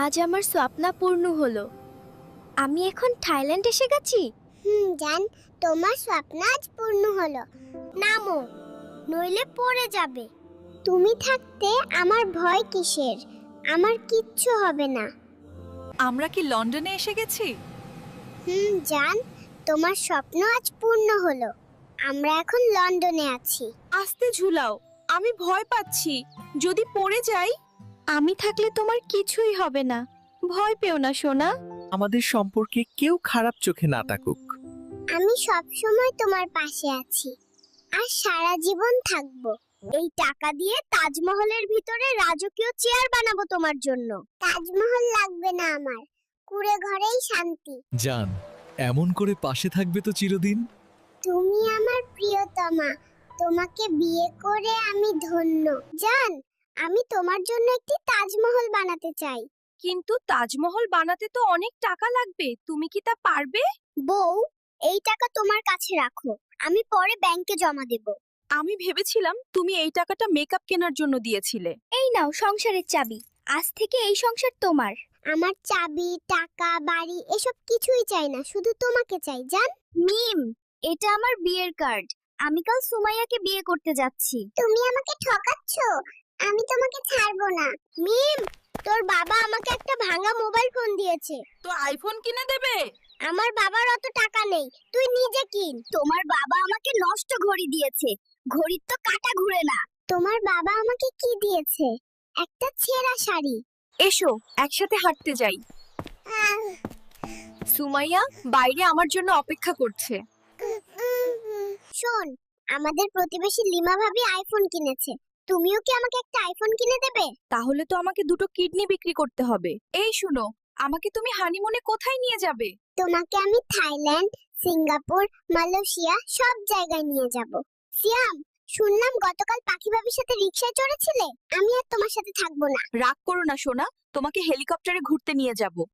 আজ আমার স্বপ্ন পূর্ণ হলো। আমি এখন থাইল্যান্ড এসে গেছি। জান, তোমার স্বপ্ন আজ পূর্ণ হলো। নামো, নইলে পড়ে যাবে। তুমি থাকতে আমার ভয় কিসের? আমার কিচ্ছু হবে না। আমরা কি লন্ডনে এসে গেছি? জান, তোমার স্বপ্ন আজ পূর্ণ হলো। আমরা এখন লন্ডনে আছি। আস্তে ঝুলাও, আমি ভয় পাচ্ছি। যদি পড়ে যাই? আমি থাকলে তোমার কিছুই হবে না, ভয় পেও না সোনা। আমাদের সম্পর্কে কেউ খারাপ চোখে না তাকুক। আমি সব সময় তোমার পাশে আছি, আর সারা জীবন থাকবো। এই টাকা দিয়ে তাজমহলের ভিতরে রাজকীয় চেয়ার বানাবো তোমার জন্য। তাজমহল লাগবে না আমার, কুড়ে ঘরেই শান্তি। জান, এমন করে পাশে থাকবে তো চিরদিন। তুমি আমার প্রিয়তমা, তোমাকে বিয়ে করে আমি ধন্য। জান, আমি তোমার জন্য একটি তাজমহল বানাতে চাই। কিন্তু তাজমহল বানাতে তো অনেক টাকা লাগবে, তুমি কি তা পারবে? বউ, এই টাকা তোমার কাছে রাখো, আমি পরে ব্যাংকে জমা দেব। আমি ভেবেছিলাম তুমি এই টাকাটা মেকআপ কেনার জন্য দিয়েছিলে। এই নাও সংসারের চাবি, আজ থেকে এই সংসার তোমার। আমার চাবি, টাকা, বাড়ি এসব কিছুই চাই না, শুধু তোমাকে চাই। জান, মিম, এটা আমার বিয়ের কার্ড। আমি কাল সুমাইয়াকে বিয়ে করতে যাচ্ছি। তুমি আমাকে ঠকাচ্ছ, আমি তোমাকে ছাড়বো না। মিম, তোর বাবা আমাকে একটা ভাঙা মোবাইল ফোন দিয়েছে। তো আইফোন কিনে দেবে? আমার বাবার অত টাকা নেই, তুই নিজে কিন। তোমার বাবা আমাকে নষ্ট ঘড়ি দিয়েছে, ঘড়ির তো কাঁটা ঘুরে না। তোমার বাবা আমাকে কি দিয়েছে? একটা ছেঁড়া শাড়ি। এসো একসাথে হাঁটতে যাই। আহ, সুমাইয়া বাইরে আমার জন্য অপেক্ষা করছে। শোন, আমাদের প্রতিবেশী লিমা ভাবি আইফোন কিনেছে, তুমিও কি আমাকে একটা আইফোন কিনে দেবে? তাহলে তো আমাকে দুটো কিডনি বিক্রি করতে হবে। এই শুনো, আমাকে তুমি হানিমুনে কোথায় নিয়ে যাবে? তোমাকে আমি থাইল্যান্ড, সিঙ্গাপুর, মালয়েশিয়া সব জায়গায় নিয়ে যাব। সিয়াম, শুনলাম গতকাল পাখি ভাবির সাথে রিকশায় চড়েছিলে। আমি আর তোমার সাথে থাকবো না। রাগ করো না সোনা, তোমাকে হেলিকপ্টারে ঘুরতে নিয়ে যাব।